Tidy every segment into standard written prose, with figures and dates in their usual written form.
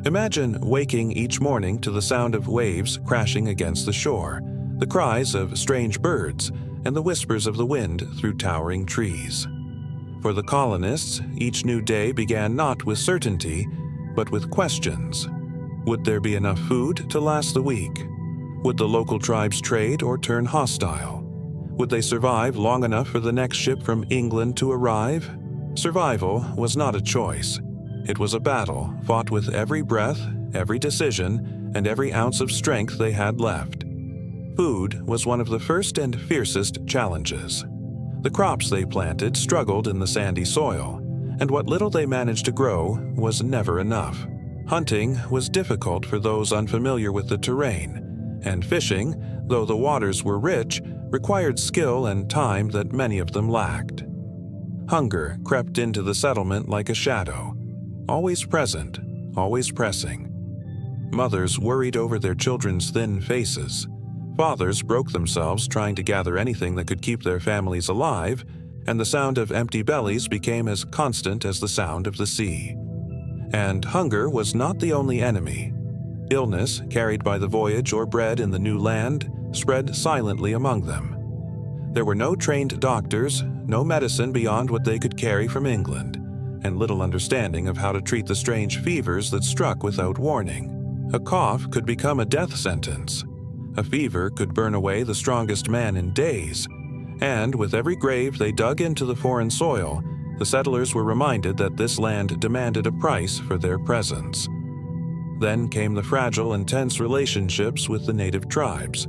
Imagine waking each morning to the sound of waves crashing against the shore, the cries of strange birds, and the whispers of the wind through towering trees. For the colonists, each new day began not with certainty, but with questions. Would there be enough food to last the week? Would the local tribes trade or turn hostile? Would they survive long enough for the next ship from England to arrive? Survival was not a choice. It was a battle fought with every breath, every decision, and every ounce of strength they had left. Food was one of the first and fiercest challenges. The crops they planted struggled in the sandy soil, and what little they managed to grow was never enough. Hunting was difficult for those unfamiliar with the terrain, and fishing, though the waters were rich, required skill and time that many of them lacked. Hunger crept into the settlement like a shadow, always present, always pressing. Mothers worried over their children's thin faces. Fathers broke themselves trying to gather anything that could keep their families alive, and the sound of empty bellies became as constant as the sound of the sea. And hunger was not the only enemy. Illness, carried by the voyage or bred in the new land, spread silently among them. There were no trained doctors, no medicine beyond what they could carry from England, and little understanding of how to treat the strange fevers that struck without warning. A cough could become a death sentence. A fever could burn away the strongest man in days, and with every grave they dug into the foreign soil, the settlers were reminded that this land demanded a price for their presence. Then came the fragile and tense relationships with the native tribes.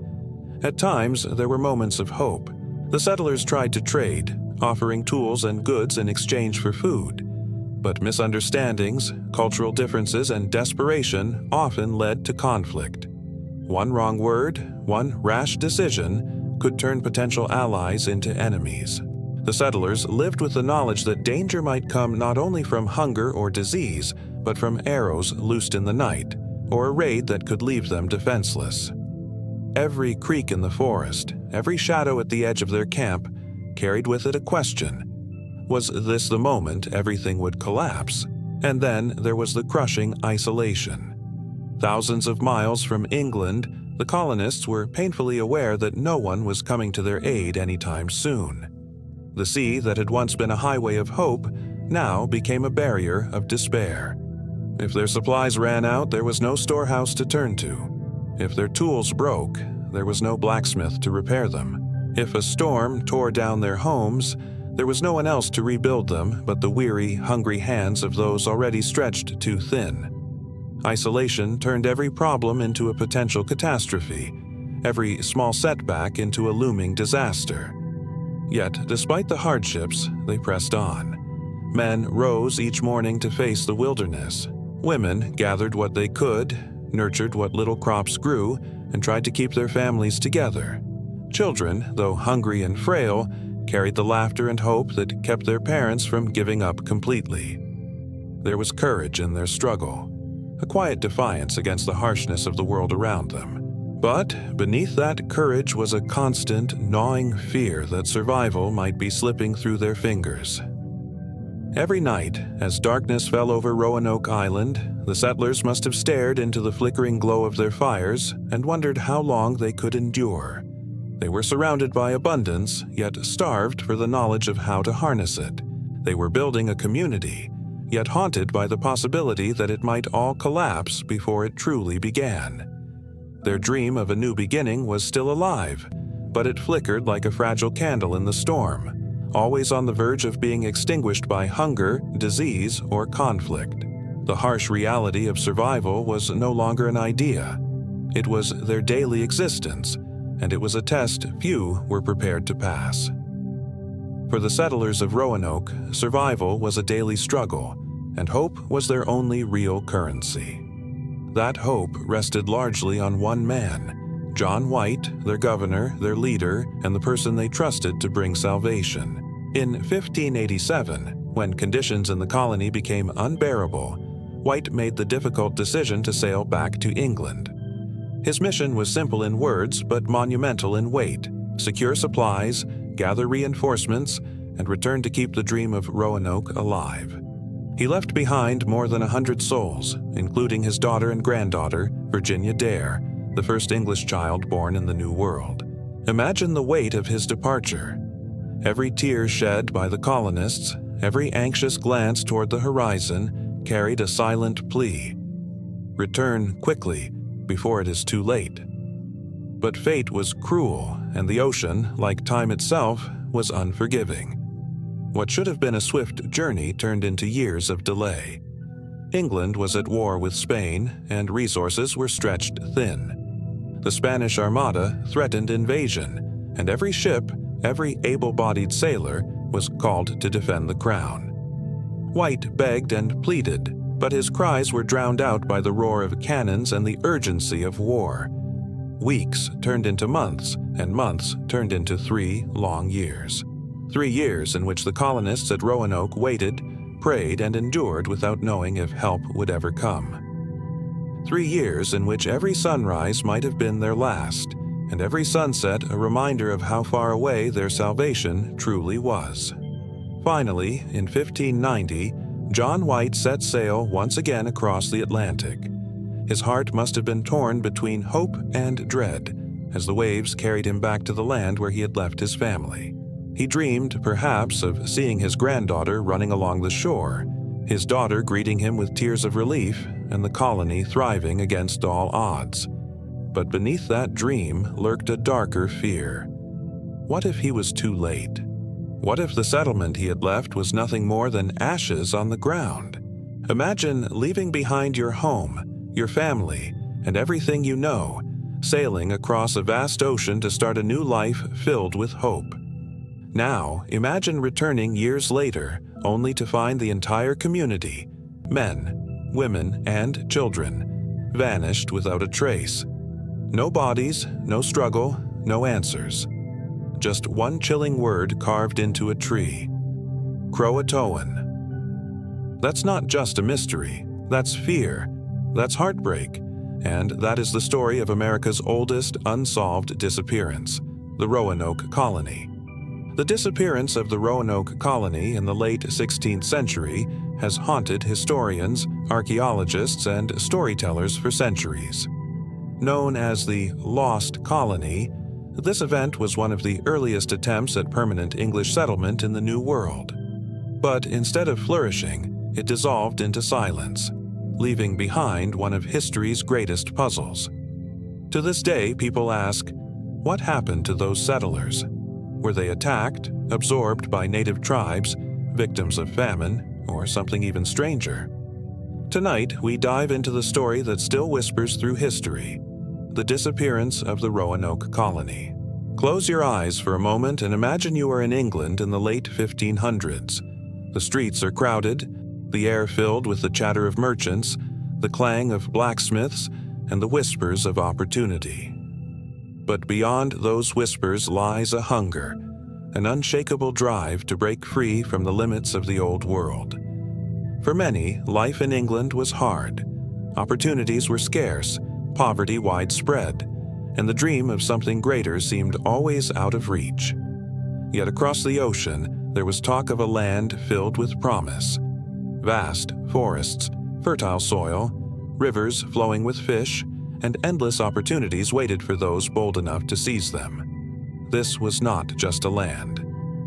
At times, there were moments of hope. The settlers tried to trade, offering tools and goods in exchange for food. But misunderstandings, cultural differences, and desperation often led to conflict. One wrong word, one rash decision, could turn potential allies into enemies. The settlers lived with the knowledge that danger might come not only from hunger or disease, but from arrows loosed in the night, or a raid that could leave them defenseless. Every creak in the forest, every shadow at the edge of their camp, carried with it a question. Was this the moment everything would collapse? And then there was the crushing isolation. Thousands of miles from England, the colonists were painfully aware that no one was coming to their aid anytime soon. The sea that had once been a highway of hope now became a barrier of despair. If their supplies ran out, there was no storehouse to turn to. If their tools broke, there was no blacksmith to repair them. If a storm tore down their homes, there was no one else to rebuild them but the weary, hungry hands of those already stretched too thin. Isolation turned every problem into a potential catastrophe, every small setback into a looming disaster. Yet, despite the hardships, they pressed on. Men rose each morning to face the wilderness. Women gathered what they could, nurtured what little crops grew, and tried to keep their families together. Children, though hungry and frail, carried the laughter and hope that kept their parents from giving up completely. There was courage in their struggle, a quiet defiance against the harshness of the world around them. But beneath that courage was a constant, gnawing fear that survival might be slipping through their fingers. Every night, as darkness fell over Roanoke Island, the settlers must have stared into the flickering glow of their fires and wondered how long they could endure. They were surrounded by abundance, yet starved for the knowledge of how to harness it. They were building a community, yet haunted by the possibility that it might all collapse before it truly began. Their dream of a new beginning was still alive, but it flickered like a fragile candle in the storm, always on the verge of being extinguished by hunger, disease, or conflict. The harsh reality of survival was no longer an idea. It was their daily existence, and it was a test few were prepared to pass. For the settlers of Roanoke, survival was a daily struggle, and hope was their only real currency. That hope rested largely on one man, John White, their governor, their leader, and the person they trusted to bring salvation. In 1587, when conditions in the colony became unbearable, White made the difficult decision to sail back to England. His mission was simple in words but monumental in weight: secure supplies, gather reinforcements, and return to keep the dream of Roanoke alive. He left behind more than 100 souls, including his daughter and granddaughter, Virginia Dare, the first English child born in the New World. Imagine the weight of his departure. Every tear shed by the colonists, every anxious glance toward the horizon, carried a silent plea. Return quickly, before it is too late. But fate was cruel, and the ocean, like time itself, was unforgiving. What should have been a swift journey turned into years of delay. England was at war with Spain, and resources were stretched thin. The Spanish Armada threatened invasion, and every ship, every able-bodied sailor, was called to defend the crown. White begged and pleaded, but his cries were drowned out by the roar of cannons and the urgency of war. Weeks turned into months, and months turned into 3 long years. 3 years in which the colonists at Roanoke waited, prayed, and endured without knowing if help would ever come. 3 years in which every sunrise might have been their last, and every sunset a reminder of how far away their salvation truly was. Finally, in 1590, John White set sail once again across the Atlantic. His heart must have been torn between hope and dread, as the waves carried him back to the land where he had left his family. He dreamed, perhaps, of seeing his granddaughter running along the shore, his daughter greeting him with tears of relief, and the colony thriving against all odds. But beneath that dream lurked a darker fear. What if he was too late? What if the settlement he had left was nothing more than ashes on the ground? Imagine leaving behind your home, your family, and everything you know, sailing across a vast ocean to start a new life filled with hope. Now, imagine returning years later, only to find the entire community, men, women, and children, vanished without a trace. No bodies, no struggle, no answers. Just one chilling word carved into a tree. Croatoan. That's not just a mystery. That's fear. That's heartbreak. And that is the story of America's oldest unsolved disappearance, the Roanoke Colony. The disappearance of the Roanoke Colony in the late 16th century has haunted historians, archaeologists, and storytellers for centuries. Known as the Lost Colony, this event was one of the earliest attempts at permanent English settlement in the New World. But instead of flourishing, it dissolved into silence, leaving behind one of history's greatest puzzles. To this day, people ask, what happened to those settlers? Were they attacked, absorbed by native tribes, victims of famine, or something even stranger? Tonight, we dive into the story that still whispers through history, the disappearance of the Roanoke Colony. Close your eyes for a moment and imagine you are in England in the late 1500s. The streets are crowded, the air filled with the chatter of merchants, the clang of blacksmiths, and the whispers of opportunity. But beyond those whispers lies a hunger, an unshakable drive to break free from the limits of the old world. For many, life in England was hard. Opportunities were scarce, poverty widespread, and the dream of something greater seemed always out of reach. Yet across the ocean, there was talk of a land filled with promise. Vast forests, fertile soil, rivers flowing with fish, and endless opportunities waited for those bold enough to seize them. This was not just a land.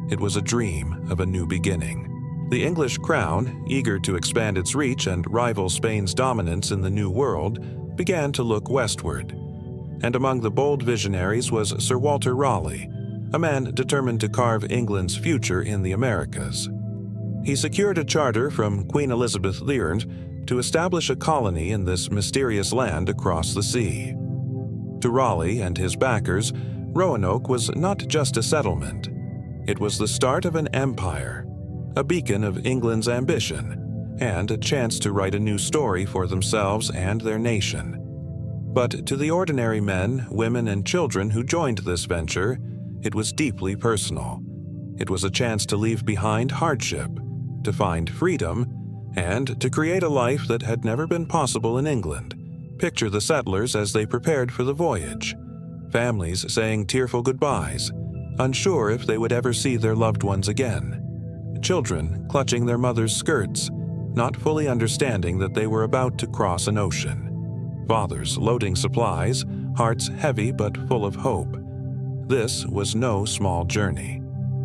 It was a dream of a new beginning. The English crown, eager to expand its reach and rival Spain's dominance in the New World, began to look westward. And among the bold visionaries was Sir Walter Raleigh, a man determined to carve England's future in the Americas. He secured a charter from Queen Elizabeth II to establish a colony in this mysterious land across the sea. To Raleigh and his backers, Roanoke was not just a settlement. It was the start of an empire, a beacon of England's ambition, and a chance to write a new story for themselves and their nation. But to the ordinary men, women, and children who joined this venture, it was deeply personal. It was a chance to leave behind hardship, to find freedom, and to create a life that had never been possible in England. Picture the settlers as they prepared for the voyage. Families saying tearful goodbyes, unsure if they would ever see their loved ones again. Children clutching their mothers' skirts, not fully understanding that they were about to cross an ocean. Fathers loading supplies, hearts heavy but full of hope. This was no small journey.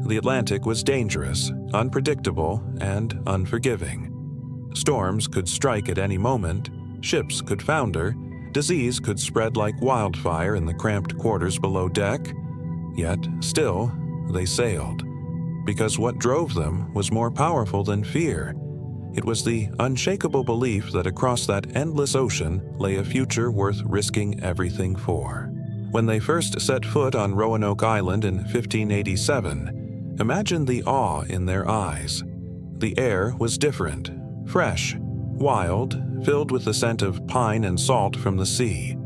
The Atlantic was dangerous, unpredictable, and unforgiving. Storms could strike at any moment, ships could founder, disease could spread like wildfire in the cramped quarters below deck. Yet, still, they sailed. Because what drove them was more powerful than fear. It was the unshakable belief that across that endless ocean lay a future worth risking everything for. When they first set foot on Roanoke Island in 1587, imagine the awe in their eyes. The air was different, fresh, wild, filled with the scent of pine and salt from the sea.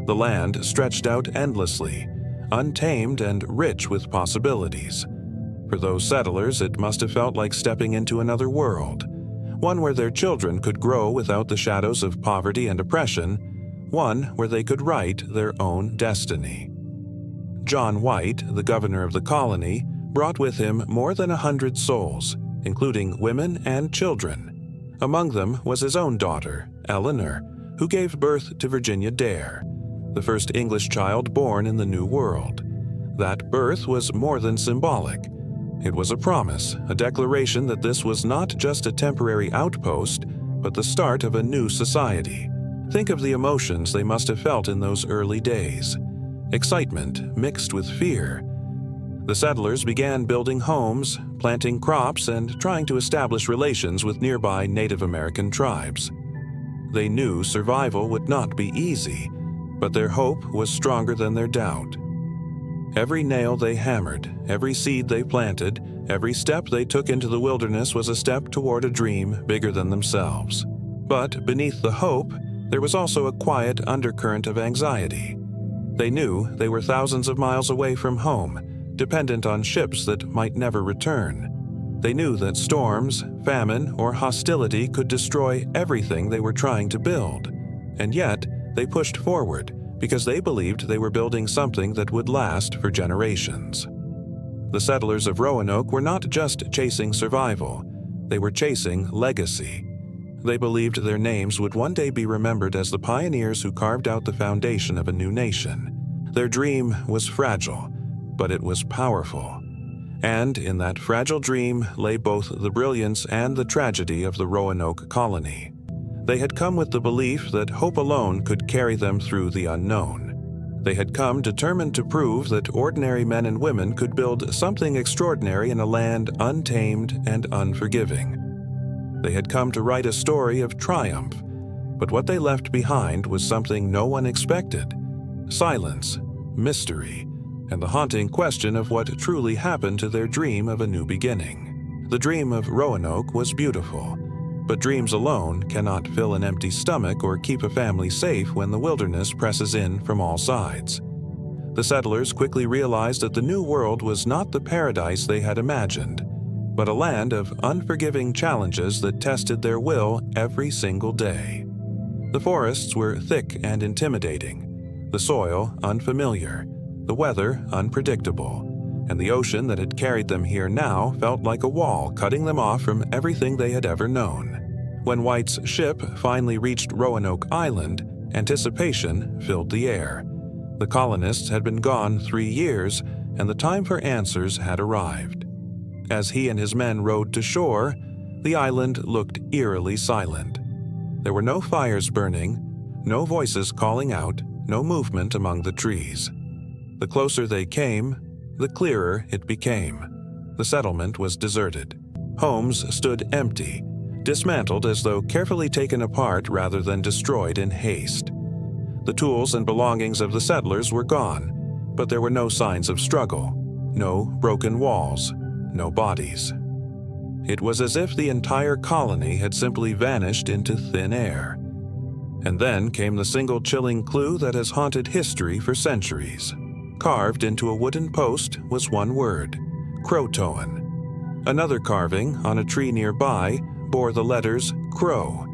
The land stretched out endlessly, untamed and rich with possibilities. For those settlers, it must have felt like stepping into another world, one where their children could grow without the shadows of poverty and oppression, one where they could write their own destiny. John White, the governor of the colony, brought with him more than 100 souls, including women and children. Among them was his own daughter, Eleanor, who gave birth to Virginia Dare, the first English child born in the New World. That birth was more than symbolic. It was a promise, a declaration that this was not just a temporary outpost, but the start of a new society. Think of the emotions they must have felt in those early days. Excitement mixed with fear. The settlers began building homes, planting crops, and trying to establish relations with nearby Native American tribes. They knew survival would not be easy, but their hope was stronger than their doubt. Every nail they hammered, every seed they planted, every step they took into the wilderness was a step toward a dream bigger than themselves. But beneath the hope, there was also a quiet undercurrent of anxiety. They knew they were thousands of miles away from home, dependent on ships that might never return. They knew that storms, famine, or hostility could destroy everything they were trying to build. And yet, they pushed forward because they believed they were building something that would last for generations. The settlers of Roanoke were not just chasing survival, they were chasing legacy. They believed their names would one day be remembered as the pioneers who carved out the foundation of a new nation. Their dream was fragile, but it was powerful. And in that fragile dream lay both the brilliance and the tragedy of the Roanoke Colony. They had come with the belief that hope alone could carry them through the unknown. They had come determined to prove that ordinary men and women could build something extraordinary in a land untamed and unforgiving. They had come to write a story of triumph, but what they left behind was something no one expected: silence, mystery, and the haunting question of what truly happened to their dream of a new beginning. The dream of Roanoke was beautiful, but dreams alone cannot fill an empty stomach or keep a family safe when the wilderness presses in from all sides. The settlers quickly realized that the new world was not the paradise they had imagined, but a land of unforgiving challenges that tested their will every single day. The forests were thick and intimidating, the soil unfamiliar, the weather unpredictable, and the ocean that had carried them here now felt like a wall cutting them off from everything they had ever known. When White's ship finally reached Roanoke Island, anticipation filled the air. The colonists had been gone 3 years, and the time for answers had arrived. As he and his men rowed to shore, the island looked eerily silent. There were no fires burning, no voices calling out, no movement among the trees. The closer they came, the clearer it became. The settlement was deserted. Homes stood empty, dismantled as though carefully taken apart rather than destroyed in haste. The tools and belongings of the settlers were gone, but there were no signs of struggle, no broken walls, no bodies. It was as if the entire colony had simply vanished into thin air. And then came the single chilling clue that has haunted history for centuries. Carved into a wooden post was one word: Croatoan. Another carving on a tree nearby bore the letters Crow.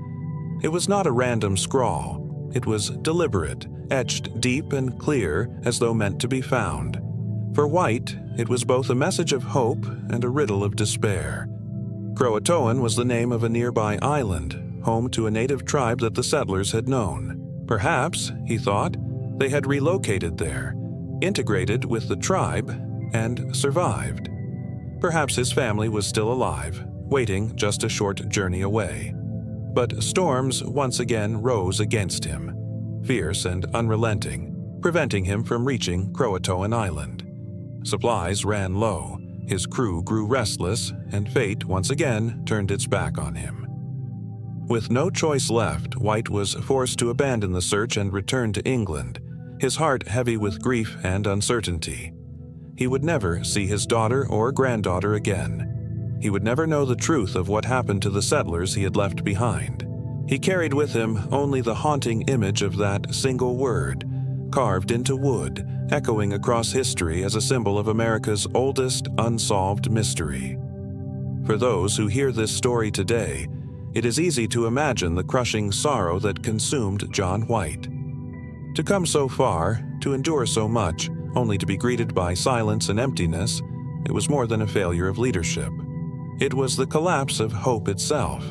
It was not a random scrawl. It was deliberate, etched deep and clear as though meant to be found. For White, it was both a message of hope and a riddle of despair. Croatoan was the name of a nearby island, home to a native tribe that the settlers had known. Perhaps, he thought, they had relocated there, integrated with the tribe, and survived. Perhaps his family was still alive, waiting just a short journey away. But storms once again rose against him, fierce and unrelenting, preventing him from reaching Croatoan Island. Supplies ran low, his crew grew restless, and fate once again turned its back on him. With no choice left, White was forced to abandon the search and return to England, his heart heavy with grief and uncertainty. He would never see his daughter or granddaughter again. He would never know the truth of what happened to the settlers he had left behind. He carried with him only the haunting image of that single word, carved into wood, echoing across history as a symbol of America's oldest unsolved mystery. For those who hear this story today, it is easy to imagine the crushing sorrow that consumed John White. To come so far, to endure so much, only to be greeted by silence and emptiness, it was more than a failure of leadership. It was the collapse of hope itself.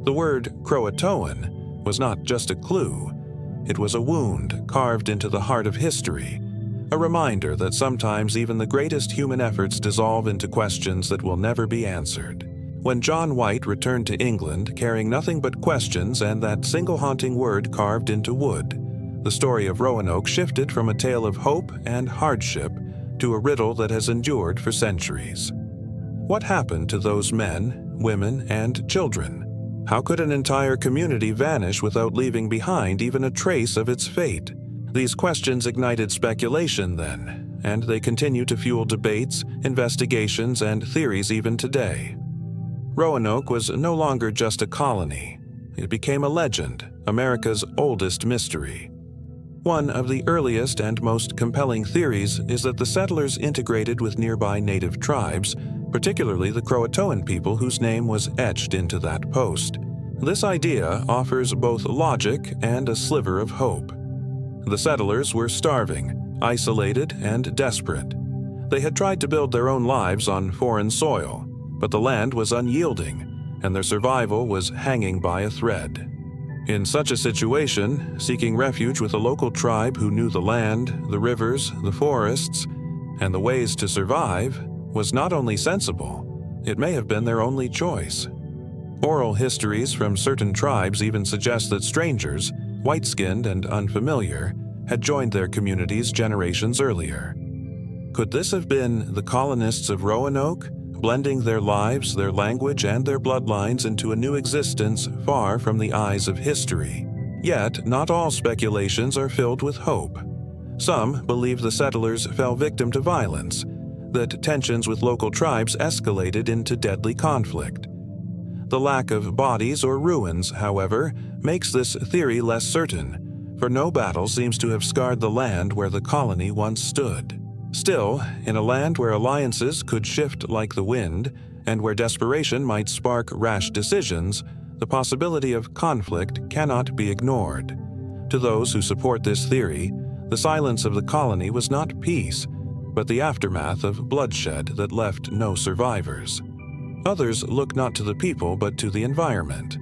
The word Croatoan was not just a clue. It was a wound carved into the heart of history, a reminder that sometimes even the greatest human efforts dissolve into questions that will never be answered. When John White returned to England carrying nothing but questions and that single haunting word carved into wood, the story of Roanoke shifted from a tale of hope and hardship to a riddle that has endured for centuries. What happened to those men, women, and children? How could an entire community vanish without leaving behind even a trace of its fate? These questions ignited speculation then, and they continue to fuel debates, investigations, and theories even today. Roanoke was no longer just a colony. It became a legend, America's oldest mystery. One of the earliest and most compelling theories is that the settlers integrated with nearby native tribes, particularly the Croatoan people whose name was etched into that post. This idea offers both logic and a sliver of hope. The settlers were starving, isolated, and desperate. They had tried to build their own lives on foreign soil, but the land was unyielding, and their survival was hanging by a thread. In such a situation, seeking refuge with a local tribe who knew the land, the rivers, the forests, and the ways to survive was not only sensible, it may have been their only choice. Oral histories from certain tribes even suggest that strangers, white-skinned and unfamiliar, had joined their communities generations earlier. Could this have been the colonists of Roanoke, blending their lives, their language, and their bloodlines into a new existence far from the eyes of history? Yet, not all speculations are filled with hope. Some believe the settlers fell victim to violence, that tensions with local tribes escalated into deadly conflict. The lack of bodies or ruins, however, makes this theory less certain, for no battle seems to have scarred the land where the colony once stood. Still, in a land where alliances could shift like the wind, and where desperation might spark rash decisions, the possibility of conflict cannot be ignored. To those who support this theory, the silence of the colony was not peace, but the aftermath of bloodshed that left no survivors. Others look not to the people but to the environment.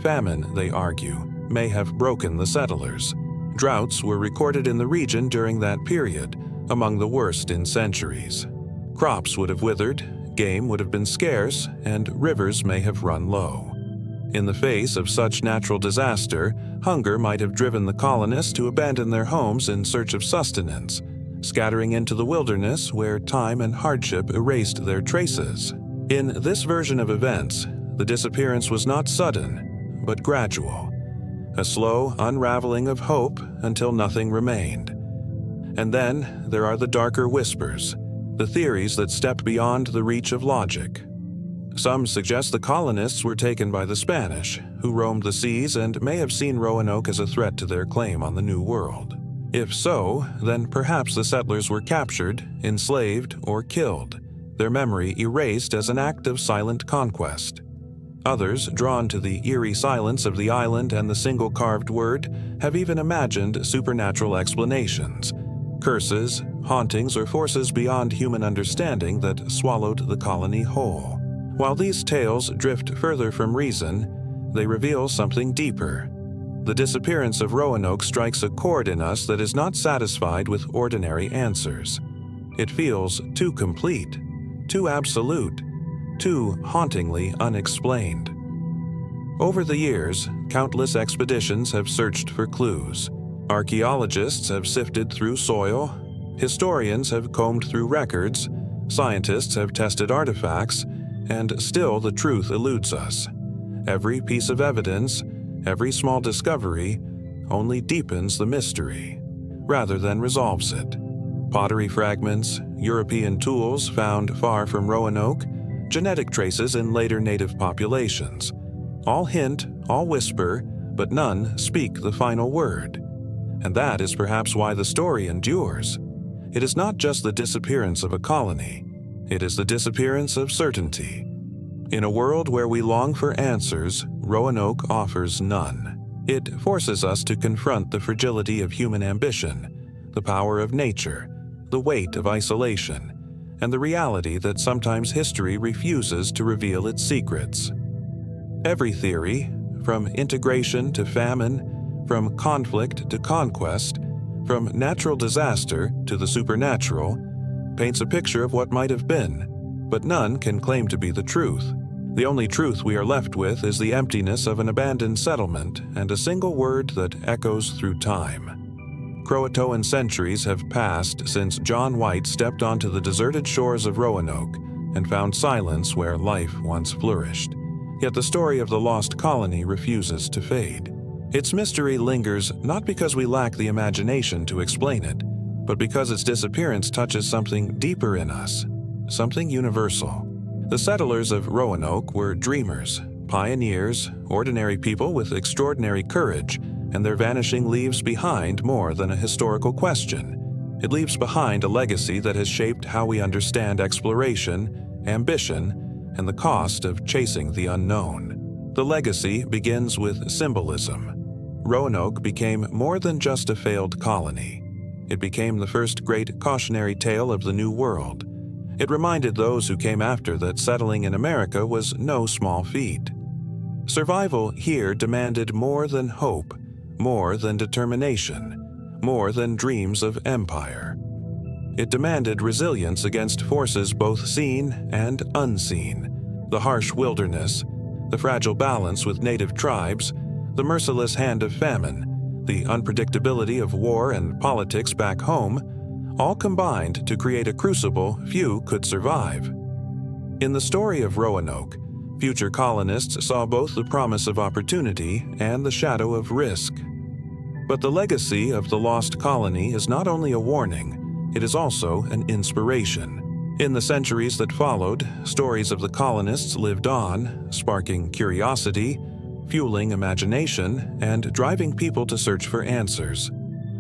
Famine, they argue, may have broken the settlers. Droughts were recorded in the region during that period, among the worst in centuries. Crops would have withered, game would have been scarce, and rivers may have run low. In the face of such natural disaster, hunger might have driven the colonists to abandon their homes in search of sustenance, scattering into the wilderness where time and hardship erased their traces. In this version of events, the disappearance was not sudden, but gradual, a slow unraveling of hope until nothing remained. And then there are the darker whispers, the theories that step beyond the reach of logic. Some suggest the colonists were taken by the Spanish, who roamed the seas and may have seen Roanoke as a threat to their claim on the New World. If so, then perhaps the settlers were captured, enslaved, or killed, their memory erased as an act of silent conquest. Others, drawn to the eerie silence of the island and the single carved word, have even imagined supernatural explanations, curses, hauntings, or forces beyond human understanding that swallowed the colony whole. While these tales drift further from reason, they reveal something deeper. The disappearance of Roanoke strikes a chord in us that is not satisfied with ordinary answers. It feels too complete, too absolute, too hauntingly unexplained. Over the years, countless expeditions have searched for clues. Archaeologists have sifted through soil, historians have combed through records, scientists have tested artifacts, and still the truth eludes us. Every piece of evidence, every small discovery, only deepens the mystery, rather than resolves it. Pottery fragments, European tools found far from Roanoke, genetic traces in later native populations. All hint, all whisper, but none speak the final word. And that is perhaps why the story endures. It is not just the disappearance of a colony. It is the disappearance of certainty. In a world where we long for answers, Roanoke offers none. It forces us to confront the fragility of human ambition, the power of nature, the weight of isolation, and the reality that sometimes history refuses to reveal its secrets. Every theory, from integration to famine, from conflict to conquest, from natural disaster to the supernatural, paints a picture of what might have been, but none can claim to be the truth. The only truth we are left with is the emptiness of an abandoned settlement and a single word that echoes through time. Croatoan centuries have passed since John White stepped onto the deserted shores of Roanoke and found silence where life once flourished. Yet the story of the lost colony refuses to fade. Its mystery lingers not because we lack the imagination to explain it, but because its disappearance touches something deeper in us, something universal. The settlers of Roanoke were dreamers, pioneers, ordinary people with extraordinary courage, and their vanishing leaves behind more than a historical question. It leaves behind a legacy that has shaped how we understand exploration, ambition, and the cost of chasing the unknown. The legacy begins with symbolism. Roanoke became more than just a failed colony. It became the first great cautionary tale of the New World. It reminded those who came after that settling in America was no small feat. Survival here demanded more than hope, more than determination, more than dreams of empire. It demanded resilience against forces both seen and unseen. The harsh wilderness, the fragile balance with native tribes, the merciless hand of famine, the unpredictability of war and politics back home, all combined to create a crucible few could survive. In the story of Roanoke, future colonists saw both the promise of opportunity and the shadow of risk. But the legacy of the lost colony is not only a warning, it is also an inspiration. In the centuries that followed, stories of the colonists lived on, sparking curiosity, fueling imagination, and driving people to search for answers.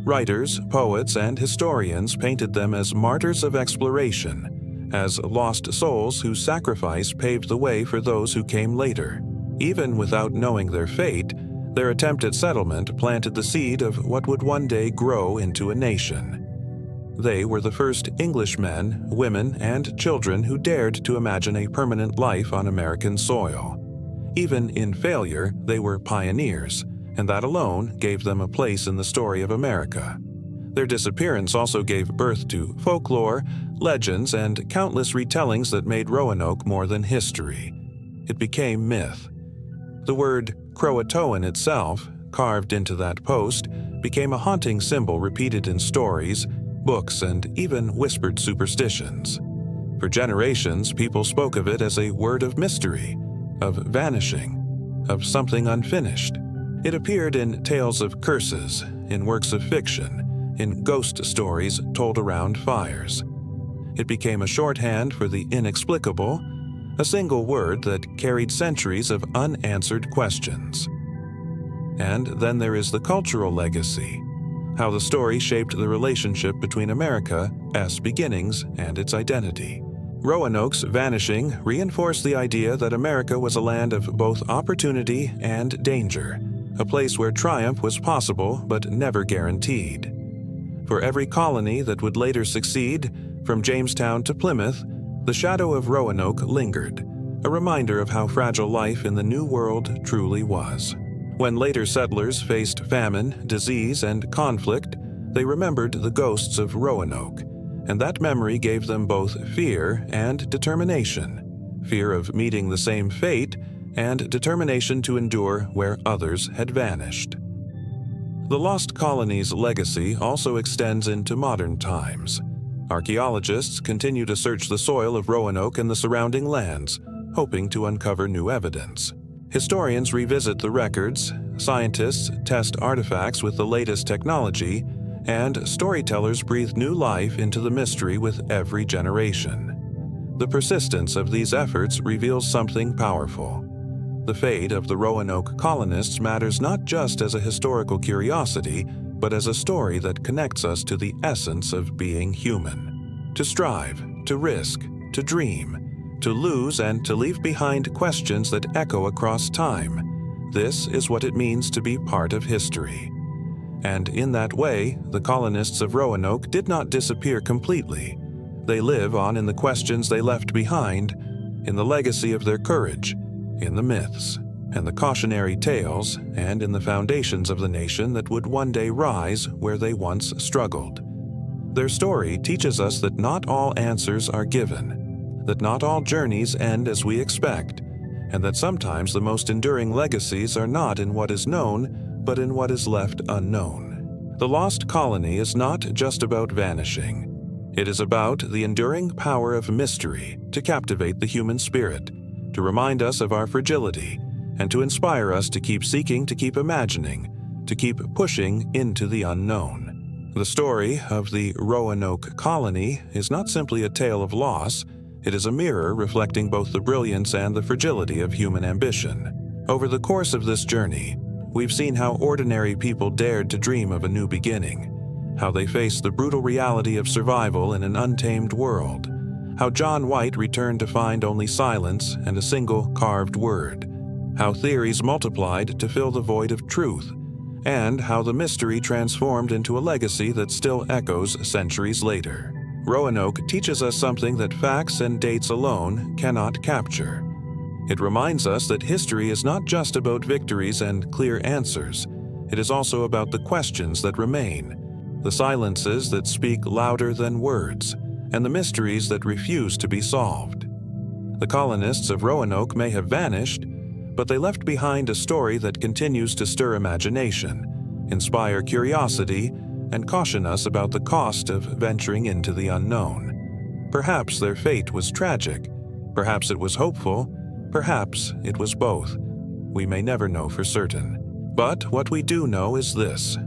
Writers, poets, and historians painted them as martyrs of exploration, as lost souls whose sacrifice paved the way for those who came later. Even without knowing their fate, their attempt at settlement planted the seed of what would one day grow into a nation. They were the first Englishmen, women, and children who dared to imagine a permanent life on American soil. Even in failure, they were pioneers, and that alone gave them a place in the story of America. Their disappearance also gave birth to folklore, legends, and countless retellings that made Roanoke more than history. It became myth. The word Croatoan itself, carved into that post, became a haunting symbol repeated in stories, books, and even whispered superstitions. For generations, people spoke of it as a word of mystery, of vanishing, of something unfinished. It appeared in tales of curses, in works of fiction, in ghost stories told around fires. It became a shorthand for the inexplicable, a single word that carried centuries of unanswered questions. And then there is the cultural legacy, how the story shaped the relationship between America's beginnings and its identity. Roanoke's vanishing reinforced the idea that America was a land of both opportunity and danger, a place where triumph was possible but never guaranteed. For every colony that would later succeed, from Jamestown to Plymouth, the shadow of Roanoke lingered, a reminder of how fragile life in the New World truly was. When later settlers faced famine, disease, and conflict, they remembered the ghosts of Roanoke, and that memory gave them both fear and determination. Fear of meeting the same fate, and determination to endure where others had vanished. The Lost Colony's legacy also extends into modern times. Archaeologists continue to search the soil of Roanoke and the surrounding lands, hoping to uncover new evidence. Historians revisit the records, scientists test artifacts with the latest technology, and storytellers breathe new life into the mystery with every generation. The persistence of these efforts reveals something powerful. The fate of the Roanoke colonists matters not just as a historical curiosity, but as a story that connects us to the essence of being human. To strive, to risk, to dream, to lose and to leave behind questions that echo across time. This is what it means to be part of history. And in that way, the colonists of Roanoke did not disappear completely. They live on in the questions they left behind, in the legacy of their courage, in the myths, and the cautionary tales, and in the foundations of the nation that would one day rise where they once struggled. Their story teaches us that not all answers are given, that not all journeys end as we expect, and that sometimes the most enduring legacies are not in what is known, but in what is left unknown. The Lost Colony is not just about vanishing. It is about the enduring power of mystery to captivate the human spirit, to remind us of our fragility, and to inspire us to keep seeking, to keep imagining, to keep pushing into the unknown. The story of the Roanoke Colony is not simply a tale of loss, it is a mirror reflecting both the brilliance and the fragility of human ambition. Over the course of this journey, we've seen how ordinary people dared to dream of a new beginning, how they faced the brutal reality of survival in an untamed world, how John White returned to find only silence and a single carved word, how theories multiplied to fill the void of truth, and how the mystery transformed into a legacy that still echoes centuries later. Roanoke teaches us something that facts and dates alone cannot capture. It reminds us that history is not just about victories and clear answers. It is also about the questions that remain, the silences that speak louder than words, and the mysteries that refuse to be solved. The colonists of Roanoke may have vanished, but they left behind a story that continues to stir imagination, inspire curiosity, and caution us about the cost of venturing into the unknown. Perhaps their fate was tragic, perhaps it was hopeful, perhaps it was both. We may never know for certain. But what we do know is this: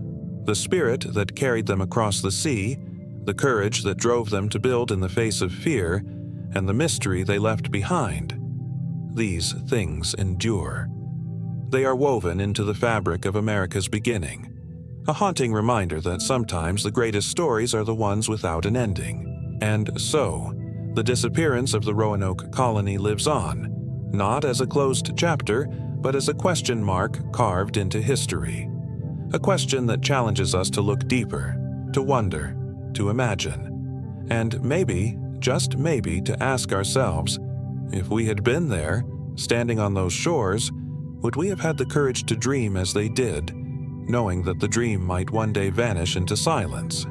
the spirit that carried them across the sea, the courage that drove them to build in the face of fear, and the mystery they left behind. These things endure. They are woven into the fabric of America's beginning, a haunting reminder that sometimes the greatest stories are the ones without an ending. And so, the disappearance of the Roanoke Colony lives on, not as a closed chapter, but as a question mark carved into history. A question that challenges us to look deeper, to wonder, to imagine, and maybe, just maybe, to ask ourselves, if we had been there, standing on those shores, would we have had the courage to dream as they did, knowing that the dream might one day vanish into silence?